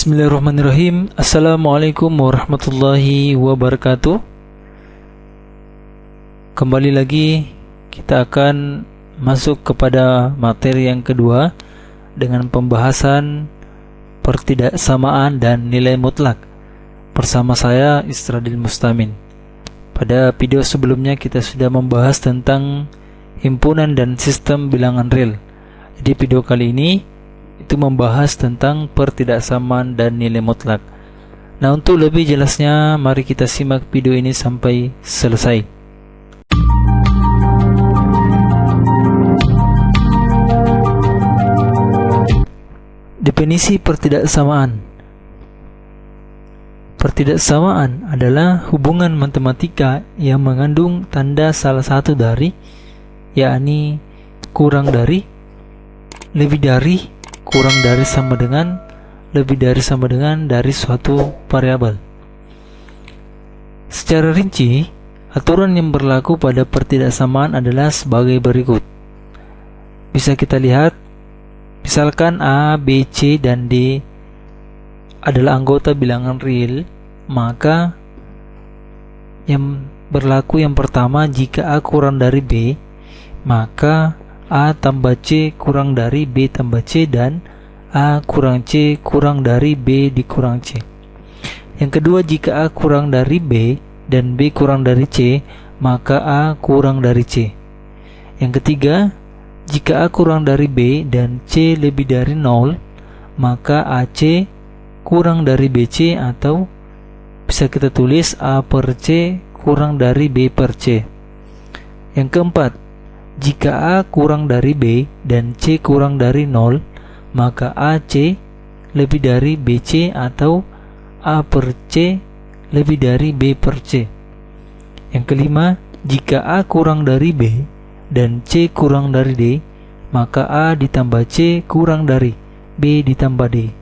Bismillahirrahmanirrahim. Assalamualaikum warahmatullahi wabarakatuh. Kembali lagi kita akan masuk kepada materi yang kedua dengan pembahasan pertidaksamaan dan nilai mutlak bersama saya Isradil Mustamin. Pada video sebelumnya kita sudah membahas tentang himpunan dan sistem bilangan real. Jadi video kali ini itu membahas tentang pertidaksamaan dan nilai mutlak. Nah, untuk lebih jelasnya mari kita simak video ini sampai selesai. Definisi pertidaksamaan. Pertidaksamaan adalah hubungan matematika yang mengandung tanda salah satu dari, yakni kurang dari, lebih dari, kurang dari sama dengan, lebih dari sama dengan dari suatu variabel. Secara rinci, aturan yang berlaku pada pertidaksamaan adalah sebagai berikut. Bisa kita lihat, misalkan A, B, C, dan D adalah anggota bilangan real, maka yang berlaku yang pertama, jika A kurang dari B, maka A tambah C kurang dari B tambah C, dan A kurang C kurang dari B dikurang C. Yang kedua, jika A kurang dari B dan B kurang dari C, maka A kurang dari C. Yang ketiga, jika A kurang dari B dan C lebih dari 0, maka AC kurang dari BC, atau bisa kita tulis A per C kurang dari B per C. Yang keempat, jika A kurang dari B dan C kurang dari 0, maka AC lebih dari BC, atau A per C lebih dari B per C. Yang kelima, jika A kurang dari B dan C kurang dari D, maka A ditambah C kurang dari B ditambah D.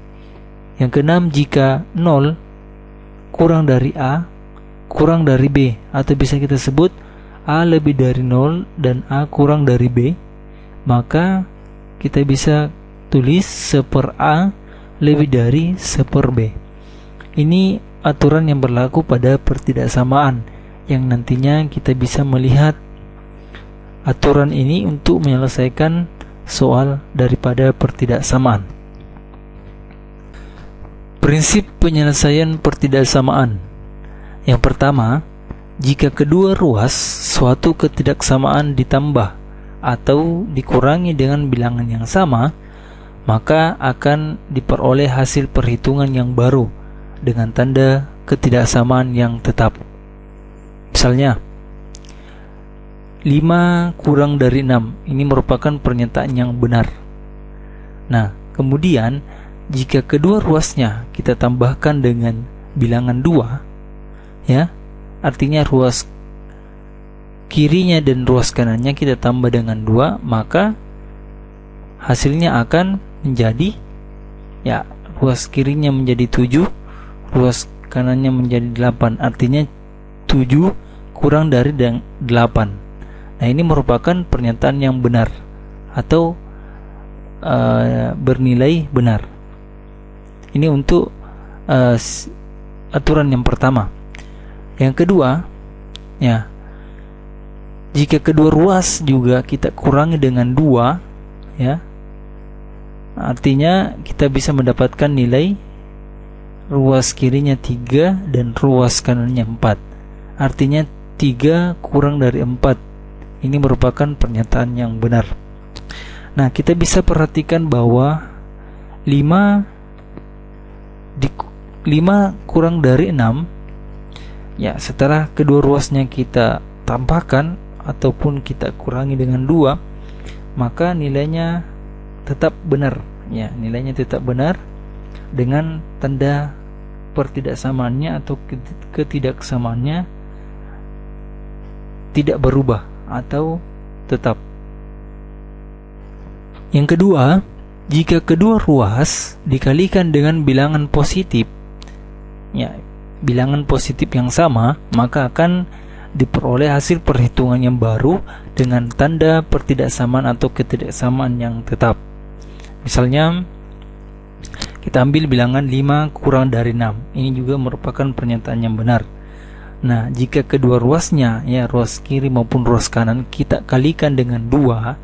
Yang keenam, jika 0 kurang dari A kurang dari B, atau bisa kita sebut A lebih dari 0 dan A kurang dari B, maka kita bisa tulis 1/A lebih dari 1/B. Ini aturan yang berlaku pada pertidaksamaan, yang nantinya kita bisa melihat aturan ini untuk menyelesaikan soal daripada pertidaksamaan. Prinsip penyelesaian pertidaksamaan. Yang pertama, jika kedua ruas suatu ketidaksamaan ditambah atau dikurangi dengan bilangan yang sama, maka akan diperoleh hasil perhitungan yang baru dengan tanda ketidaksamaan yang tetap. Misalnya, 5 kurang dari 6. Ini merupakan pernyataan yang benar. Nah, kemudian jika kedua ruasnya kita tambahkan dengan bilangan 2, ya, artinya ruas kirinya dan ruas kanannya kita tambah dengan 2, maka hasilnya akan menjadi, ya, ruas kirinya menjadi 7, ruas kanannya menjadi 8. Artinya 7 kurang dari 8. Nah, ini merupakan pernyataan yang benar atau bernilai benar. Ini untuk aturan yang pertama. Yang kedua, ya, jika kedua ruas juga kita kurangi dengan 2, ya, artinya kita bisa mendapatkan nilai ruas kirinya 3 dan ruas kanannya 4. Artinya 3 kurang dari 4. Ini merupakan pernyataan yang benar. Nah, kita bisa perhatikan bahwa 5 kurang dari 6, ya, setelah kedua ruasnya kita tambahkan ataupun kita kurangi dengan 2, maka nilainya tetap benar, ya, nilainya tetap benar dengan tanda pertidaksamaannya atau ketidaksamaannya tidak berubah atau tetap. Yang kedua, jika kedua ruas dikalikan dengan bilangan positif, ya, bilangan positif yang sama, maka akan diperoleh hasil perhitungan yang baru dengan tanda pertidaksamaan atau ketidaksamaan yang tetap. Misalnya, kita ambil bilangan 5 kurang dari 6. Ini juga merupakan pernyataan yang benar. Nah, jika kedua ruasnya, ya ruas kiri maupun ruas kanan, kita kalikan dengan 2,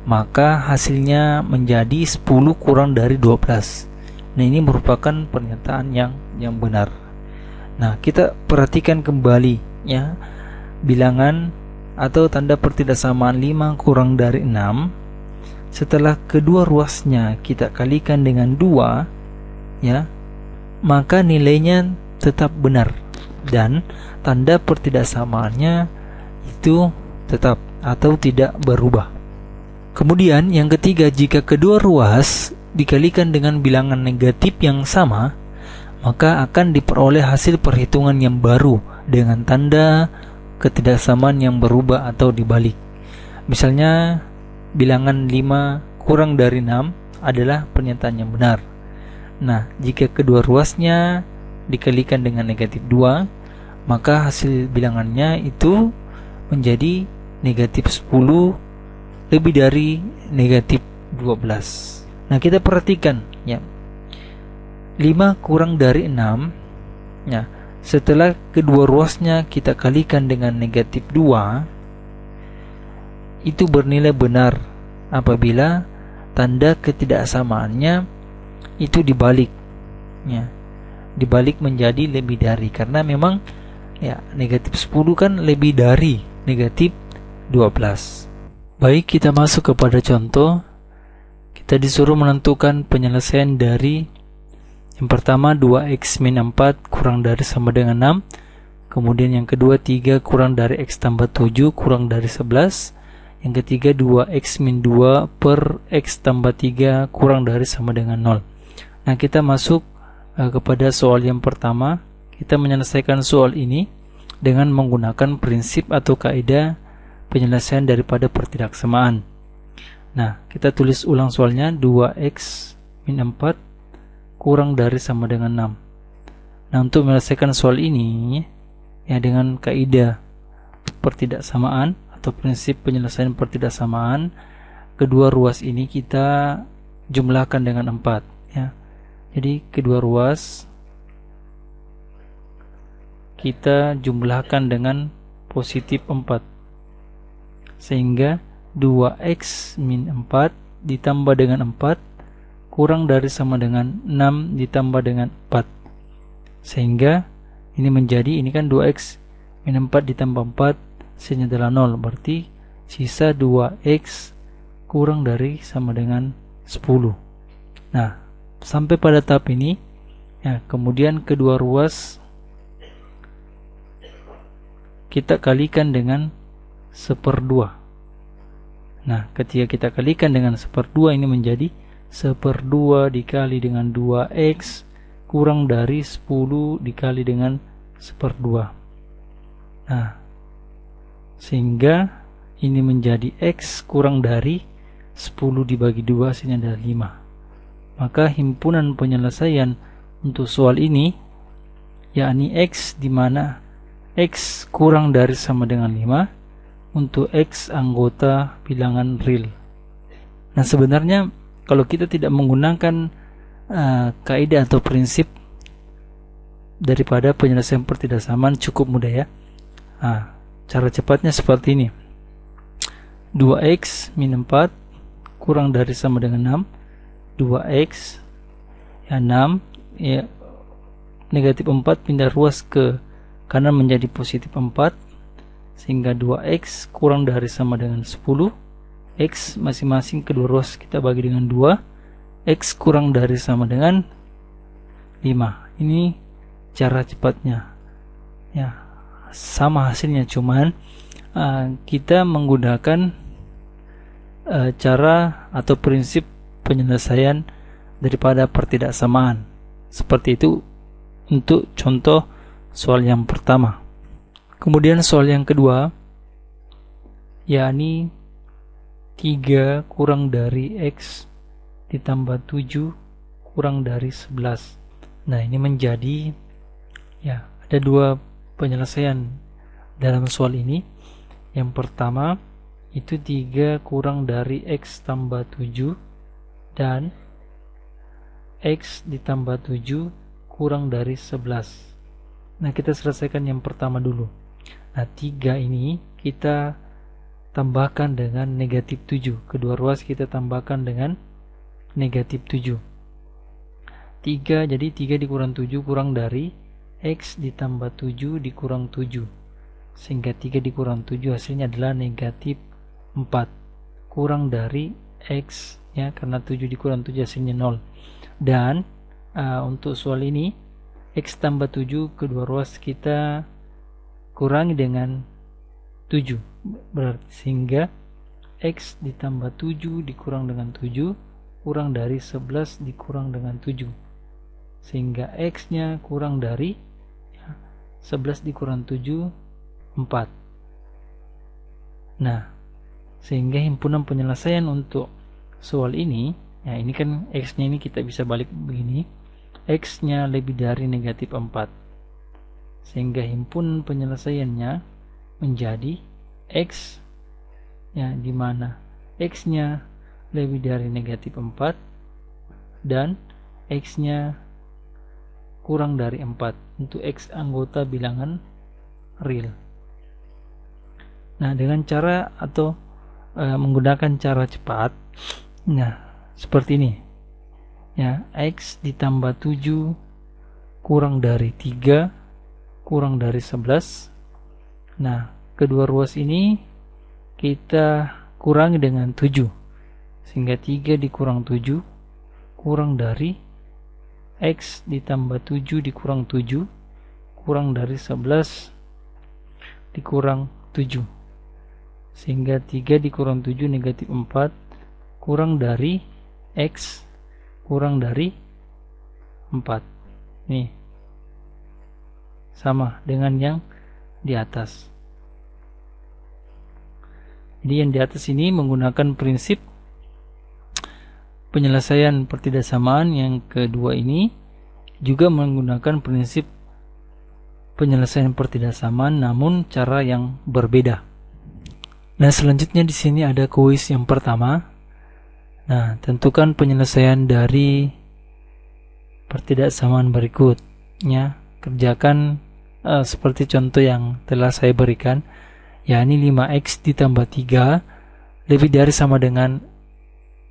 maka hasilnya menjadi 10 kurang dari 12. Nah, ini merupakan pernyataan yang benar. Nah, kita perhatikan kembali ya, bilangan atau tanda pertidaksamaan 5 kurang dari 6. Setelah kedua ruasnya kita kalikan dengan 2, ya, maka nilainya tetap benar dan tanda pertidaksamaannya itu tetap atau tidak berubah. Kemudian yang ketiga, jika kedua ruas dikalikan dengan bilangan negatif yang sama, maka akan diperoleh hasil perhitungan yang baru dengan tanda ketidaksamaan yang berubah atau dibalik. Misalnya bilangan 5 kurang dari 6 adalah pernyataan yang benar. Nah, jika kedua ruasnya dikalikan dengan negatif 2, maka hasil bilangannya itu menjadi negatif 10 lebih dari negatif 12. Nah, kita perhatikan ya. 5 kurang dari 6, ya, setelah kedua ruasnya kita kalikan dengan negatif 2, itu bernilai benar apabila tanda ketidaksamaannya itu dibalik, ya, dibalik menjadi lebih dari, karena memang ya negatif 10 kan lebih dari negatif 12. Baik, kita masuk kepada contoh. Kita disuruh menentukan penyelesaian dari yang pertama 2x min 4 kurang dari sama dengan 6. Kemudian yang kedua 3 kurang dari x tambah 7 kurang dari 11. Yang ketiga 2x min 2 per x tambah 3 kurang dari sama dengan 0. Nah, kita masuk kepada soal yang pertama. Kita menyelesaikan soal ini dengan menggunakan prinsip atau kaidah penyelesaian daripada pertidaksamaan. Nah, kita tulis ulang soalnya. 2x min 4 kurang dari sama dengan 6. Nah, untuk menyelesaikan soal ini ya dengan kaidah pertidaksamaan atau prinsip penyelesaian pertidaksamaan, kedua ruas ini kita jumlahkan dengan 4 ya. Jadi kedua ruas kita jumlahkan dengan positif 4, sehingga 2x min 4 ditambah dengan 4 kurang dari sama dengan 6 ditambah dengan 4, sehingga ini menjadi, ini kan 2x min 4 ditambah 4 hasilnya adalah 0, berarti sisa 2x kurang dari sama dengan 10. Nah, sampai pada tahap ini ya, kemudian kedua ruas kita kalikan dengan 1/2. Nah, ketika kita kalikan dengan 1/2, ini menjadi 1/2 dikali dengan 2x kurang dari 10 dikali dengan 1/2. Nah, sehingga ini menjadi x kurang dari 10 dibagi 2 hasilnya adalah 5. Maka himpunan penyelesaian untuk soal ini yakni x, di mana x kurang dari sama dengan 5 untuk x anggota bilangan real. Nah, sebenarnya kalau kita tidak menggunakan kaidah atau prinsip daripada penyelesaian pertidaksamaan, cukup mudah ya. Cara cepatnya seperti ini. 2x min 4 kurang dari sama dengan 6. 2x ya 6 ya, negatif 4 pindah ruas ke kanan menjadi positif 4, sehingga 2x kurang dari sama dengan 10. X masing-masing kedua ruas kita bagi dengan 2. X kurang dari sama dengan 5. Ini cara cepatnya ya, sama hasilnya, cuman kita menggunakan cara atau prinsip penyelesaian daripada pertidaksamaan. Seperti itu untuk contoh soal yang pertama. Kemudian soal yang kedua yakni 3 kurang dari x ditambah 7 kurang dari 11. Nah, ini menjadi ya, ada dua penyelesaian dalam soal ini. Yang pertama itu 3 kurang dari x tambah 7 dan X ditambah 7 kurang dari 11. Nah, kita selesaikan yang pertama dulu. Nah, 3 ini kita tambahkan dengan negatif 7. Kedua ruas kita tambahkan dengan negatif 7. 3, jadi 3 dikurang 7 kurang dari X ditambah 7 dikurang 7. Sehingga 3 dikurang 7 hasilnya adalah negatif 4. Kurang dari X, ya, karena 7 dikurang 7 hasilnya 0. Dan untuk soal ini X tambah 7 kedua ruas kita kurangi dengan 7, berarti sehingga X ditambah 7 dikurang dengan 7 kurang dari 11 dikurang dengan 7, sehingga X nya kurang dari 11 dikurang 7 4. Nah, sehingga himpunan penyelesaian untuk soal ini, ya, ini kan X nya ini kita bisa balik begini, X nya lebih dari negatif 4, sehingga himpunan penyelesaiannya menjadi X, ya, dimana X nya lebih dari negatif 4 dan X nya kurang dari 4 untuk X anggota bilangan real. Nah, dengan cara atau menggunakan cara cepat, nah seperti ini, ya, X ditambah 7 kurang dari 3 kurang dari 11. Nah, kedua ruas ini kita kurangi dengan 7, sehingga 3 dikurang 7 kurang dari X ditambah 7 dikurang 7 kurang dari 11 dikurang 7, sehingga 3 dikurang 7 negatif 4 kurang dari X kurang dari 4. Nih, sama dengan yang di atas. Jadi yang di atas ini menggunakan prinsip penyelesaian pertidaksamaan, yang kedua ini juga menggunakan prinsip penyelesaian pertidaksamaan namun cara yang berbeda. Nah, selanjutnya di sini ada kuis yang pertama. Nah, tentukan penyelesaian dari pertidaksamaan berikutnya. Kerjakan seperti contoh yang telah saya berikan, yakni 5x ditambah 3 lebih dari sama dengan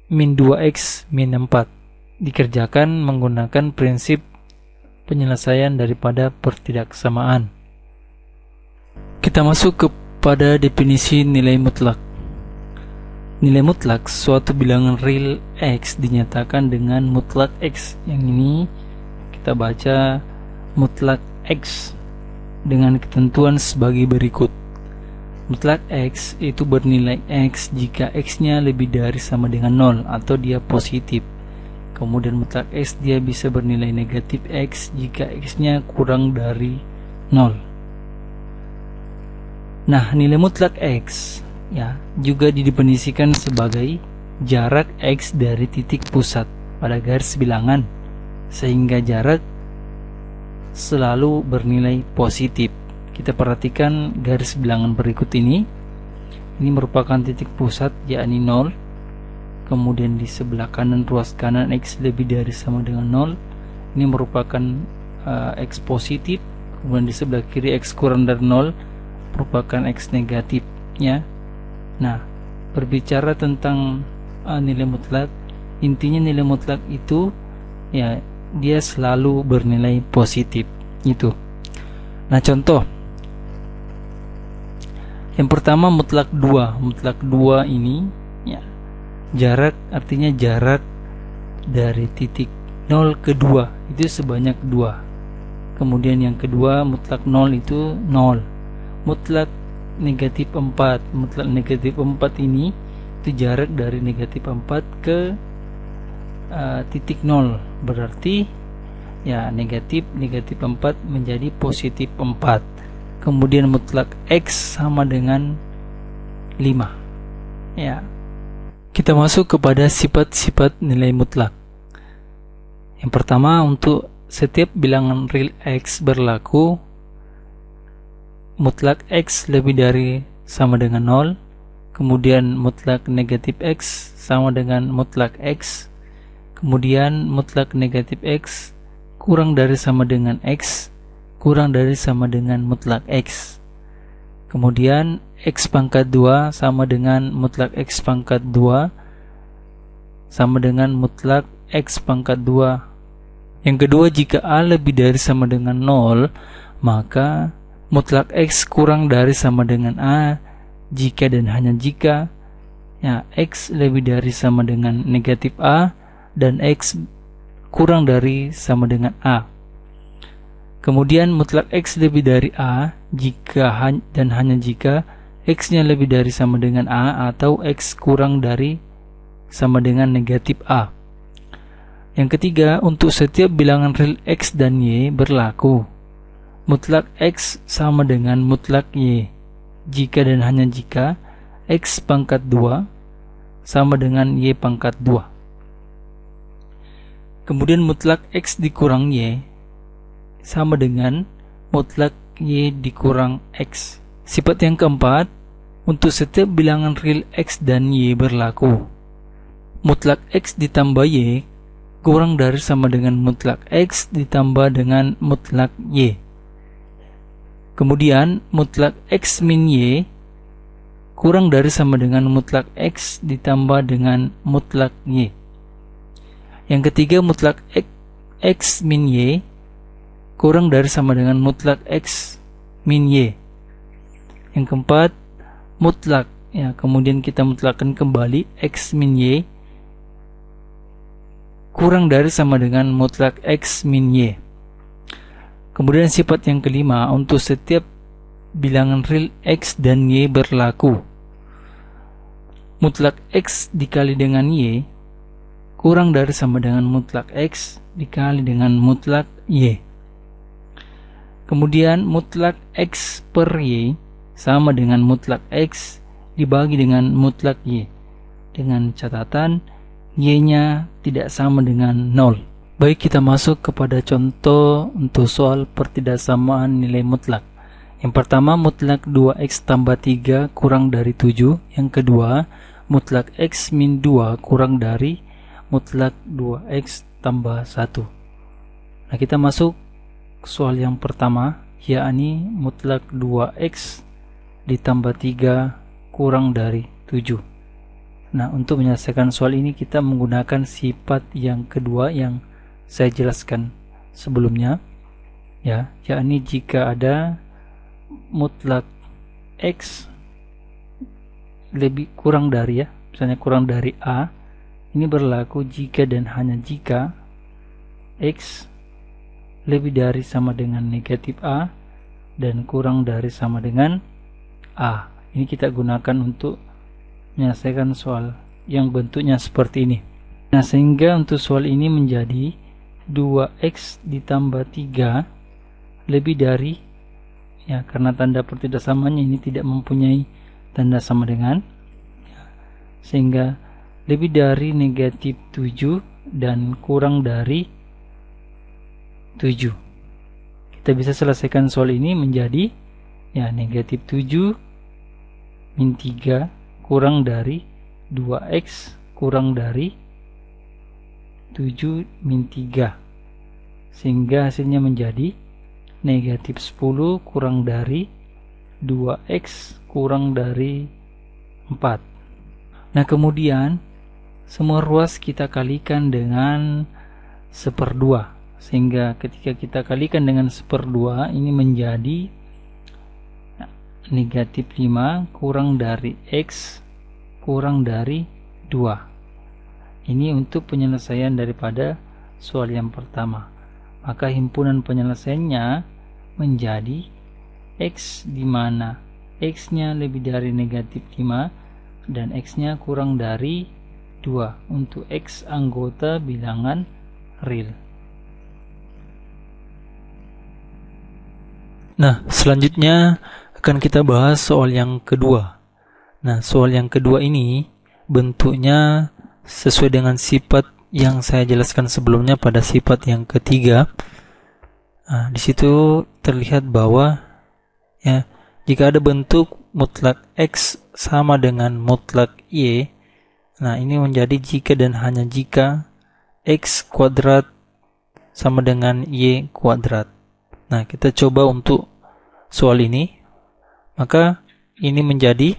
min 2x min 4. Dikerjakan menggunakan prinsip penyelesaian daripada pertidaksamaan. Kita masuk kepada definisi nilai mutlak. Nilai mutlak suatu bilangan real X dinyatakan dengan mutlak X. Yang ini kita baca mutlak X dengan ketentuan sebagai berikut. Mutlak X itu bernilai X jika X-nya lebih dari sama dengan 0 atau dia positif. Kemudian mutlak X dia bisa bernilai negatif X jika X-nya kurang dari 0. Nah, nilai mutlak X, ya, juga didefinisikan sebagai jarak X dari titik pusat pada garis bilangan, sehingga jarak selalu bernilai positif. Kita perhatikan garis bilangan berikut ini. Ini merupakan titik pusat, yakni 0. Kemudian di sebelah kanan ruas kanan X lebih dari sama dengan 0. Ini merupakan X positif. Kemudian di sebelah kiri X kurang dari 0 merupakan X negatif, ya. Nah, berbicara tentang nilai mutlak, intinya nilai mutlak itu, ya, dia selalu bernilai positif itu. Nah, contoh yang pertama mutlak 2. Mutlak 2 ini, ya, jarak artinya jarak dari titik 0 ke 2 itu sebanyak 2. Kemudian yang kedua mutlak 0 itu 0. Mutlak negatif 4. Mutlak negatif 4 ini itu jarak dari negatif 4 ke titik 0. Berarti, ya, negatif 4 menjadi positif 4. Kemudian mutlak X sama dengan 5. Ya. Kita masuk kepada sifat-sifat nilai mutlak. Yang pertama, untuk setiap bilangan real X berlaku mutlak X lebih dari sama dengan 0. Kemudian mutlak negatif X sama dengan mutlak X. Kemudian mutlak negatif X kurang dari sama dengan X kurang dari sama dengan mutlak X. Kemudian X pangkat 2 sama dengan mutlak X pangkat 2 sama dengan mutlak X pangkat 2. Yang kedua, jika A lebih dari sama dengan 0, maka mutlak X kurang dari sama dengan A jika dan hanya jika X lebih dari sama dengan negatif A dan X kurang dari sama dengan A. Kemudian mutlak X lebih dari A jika dan hanya jika X-nya lebih dari sama dengan A atau X kurang dari sama dengan negatif A. Yang ketiga, untuk setiap bilangan real X dan Y berlaku mutlak X sama dengan mutlak Y jika dan hanya jika X pangkat 2 sama dengan Y pangkat 2. Kemudian mutlak X dikurang Y sama dengan mutlak Y dikurang X. Sifat yang keempat, untuk setiap bilangan real X dan Y berlaku mutlak X ditambah Y kurang dari sama dengan mutlak X ditambah dengan mutlak Y. Kemudian mutlak X min Y kurang dari sama dengan mutlak X ditambah dengan mutlak Y. Yang ketiga, mutlak X min Y kurang dari sama dengan mutlak X min Y. Yang keempat, mutlak, kemudian kita mutlakkan kembali X min Y kurang dari sama dengan mutlak X min Y. Kemudian sifat yang kelima, untuk setiap bilangan real X dan Y berlaku mutlak X dikali dengan Y kurang dari sama dengan mutlak X dikali dengan mutlak Y. Kemudian mutlak X per Y sama dengan mutlak X dibagi dengan mutlak Y, dengan catatan Y-nya tidak sama dengan 0. Baik, kita masuk kepada contoh untuk soal pertidaksamaan nilai mutlak. Yang pertama, mutlak 2X tambah 3 kurang dari 7. Yang kedua, mutlak X min 2 kurang dari mutlak 2X tambah 1. Nah, kita masuk soal yang pertama, yakni mutlak 2X ditambah 3 kurang dari 7. Nah, untuk menyelesaikan soal ini kita menggunakan sifat yang kedua yang saya jelaskan sebelumnya, yakni jika ada mutlak X lebih kurang dari misalnya kurang dari A, ini berlaku jika dan hanya jika X lebih dari sama dengan negatif A dan kurang dari sama dengan A. Ini kita gunakan untuk menyelesaikan soal yang bentuknya seperti ini. Nah, sehingga untuk soal ini menjadi 2X ditambah 3 lebih dari, karena tanda pertidaksamanya ini tidak mempunyai tanda sama dengan, sehingga lebih dari negatif 7 dan kurang dari 7. Kita bisa selesaikan soal ini menjadi negatif 7 min 3 kurang dari 2X kurang dari 7 min 3, sehingga hasilnya menjadi negatif 10 kurang dari 2X kurang dari 4. Nah, kemudian semua ruas kita kalikan dengan 1/2, sehingga ketika kita kalikan dengan 1/2 ini menjadi negatif 5 kurang dari X kurang dari 2. Ini untuk penyelesaian daripada soal yang pertama. Maka himpunan penyelesaiannya menjadi X, di mana X-nya lebih dari negatif 5 dan X-nya kurang dari 2 untuk X anggota bilangan real. Nah, selanjutnya akan kita bahas soal yang kedua. Nah, soal yang kedua ini bentuknya sesuai dengan sifat yang saya jelaskan sebelumnya pada sifat yang ketiga. Nah, di situ terlihat bahwa jika ada bentuk mutlak X sama dengan mutlak Y, nah ini menjadi jika dan hanya jika X kuadrat sama dengan Y kuadrat. Nah, kita coba untuk soal ini. Maka ini menjadi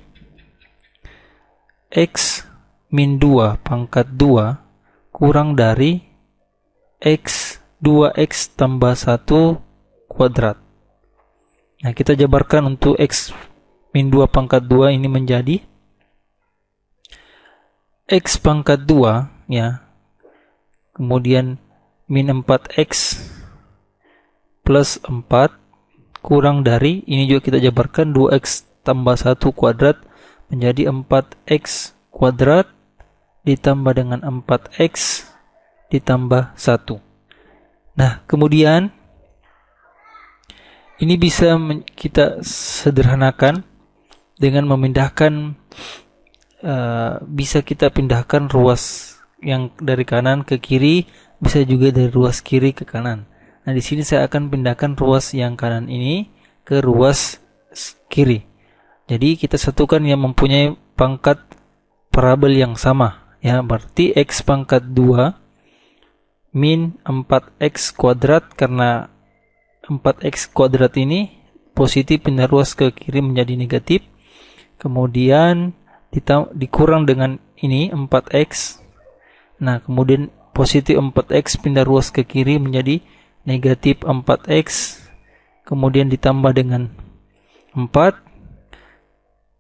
X min 2 pangkat 2 kurang dari X 2X tambah 1 kuadrat. Nah, kita jabarkan untuk X min 2 pangkat 2 ini menjadi X pangkat 2 ya. Kemudian min 4X plus 4 kurang dari, ini juga kita jabarkan 2X tambah 1 kuadrat menjadi 4X kuadrat ditambah dengan 4X ditambah 1. Nah, kemudian ini bisa kita sederhanakan dengan memindahkan, bisa kita pindahkan ruas yang dari kanan ke kiri, bisa juga dari ruas kiri ke kanan. Nah, di sini saya akan pindahkan ruas yang kanan ini ke ruas kiri. Jadi kita satukan yang mempunyai pangkat parabel yang sama ya, berarti X pangkat 2 min 4X kuadrat, karena 4X kuadrat ini positif pindah ruas ke kiri menjadi negatif. Kemudian dikurang dengan ini 4X. Nah, kemudian positif 4X pindah ruas ke kiri menjadi negatif 4X. Kemudian ditambah dengan 4.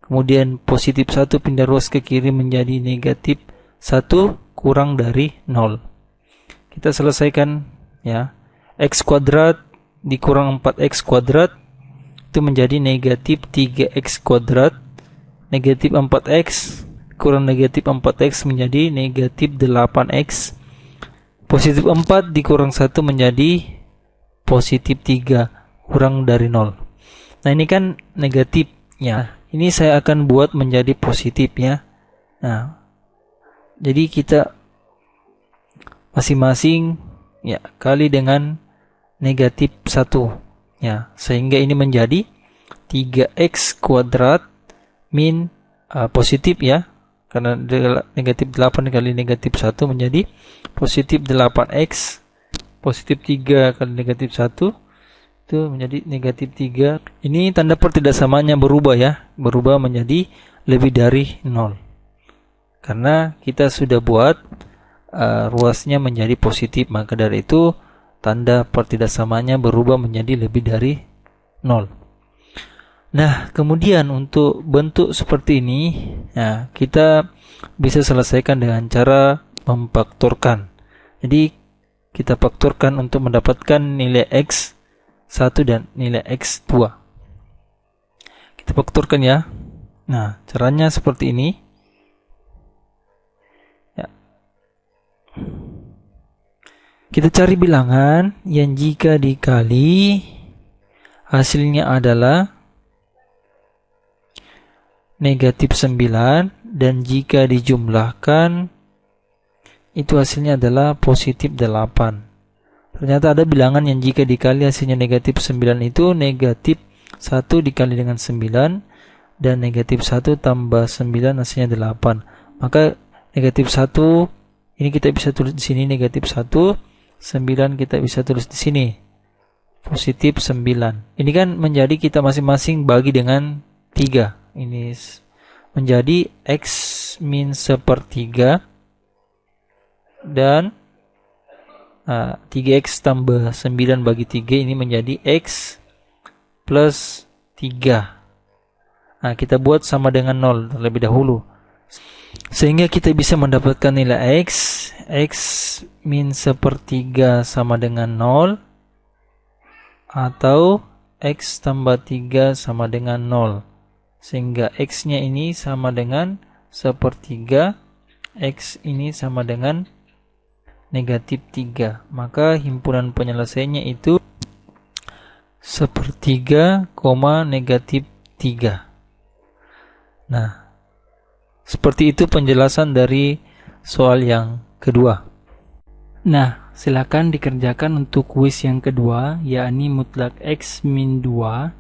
Kemudian positif 1 pindah ruas ke kiri menjadi negatif 1 kurang dari 0. Kita selesaikan ya. X kuadrat dikurang 4X kuadrat itu menjadi negatif 3X kuadrat. Negatif 4X kurang negatif 4X menjadi negatif 8X. Positif 4 dikurang 1 menjadi positif 3 kurang dari 0. Nah, ini kan negatif ya. Ini saya akan buat menjadi positif ya. Nah, jadi kita masing-masing ya kali dengan negatif 1 ya, sehingga ini menjadi 3X kuadrat min positif ya, karena negatif 8 kali negatif 1 menjadi positif 8X, positif 3 kali negatif 1 itu menjadi negatif 3. Ini tanda pertidaksamaannya berubah ya, berubah menjadi lebih dari 0 karena kita sudah buat ruasnya menjadi positif, maka dari itu tanda pertidaksamaannya berubah menjadi lebih dari 0. Nah, kemudian untuk bentuk seperti ini ya, kita bisa selesaikan dengan cara memfaktorkan. Jadi kita faktorkan untuk mendapatkan nilai X 1 dan nilai X2. Kita faktorkan ya. Nah, caranya seperti ini ya. Kita cari bilangan yang jika dikali hasilnya adalah negatif 9, dan jika dijumlahkan itu hasilnya adalah positif 8. Ternyata ada bilangan yang jika dikali hasilnya negatif 9 itu negatif 1 dikali dengan 9, dan negatif 1 tambah 9 hasilnya 8. Maka negatif 1 ini kita bisa tulis di sini negatif 1, 9 kita bisa tulis di sini positif 9. Ini kan menjadi kita masing-masing bagi dengan 3. Ini menjadi X min 1/3 dan 3X tambah 9 bagi 3 ini menjadi X plus 3. Nah, kita buat sama dengan 0 terlebih dahulu, sehingga kita bisa mendapatkan nilai X. X min 1/3 sama dengan 0, atau X tambah 3 sama dengan 0, sehingga X nya ini sama dengan 1/3, X ini sama dengan negatif 3. Maka himpunan penyelesaiannya itu 1/3, negatif 3. Nah, seperti itu penjelasan dari soal yang kedua. Nah, silakan dikerjakan untuk kuis yang kedua, yakni mutlak X min 2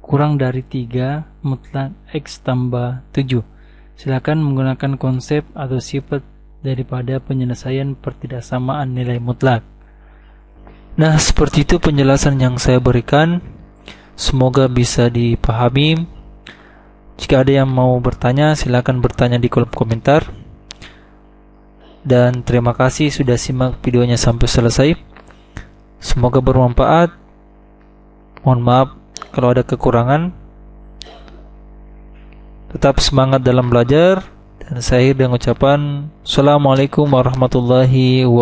kurang dari 3 mutlak X tambah 7. Silakan menggunakan konsep atau sifat daripada penyelesaian pertidaksamaan nilai mutlak. Nah, seperti itu penjelasan yang saya berikan. Semoga bisa dipahami. Jika ada yang mau bertanya, silakan bertanya di kolom komentar. Dan terima kasih sudah simak videonya sampai selesai. Semoga bermanfaat. Mohon maaf kalau ada kekurangan. Tetap semangat dalam belajar. Dan saya akhir dengan ucapan Assalamualaikum warahmatullahi wabarakatuh.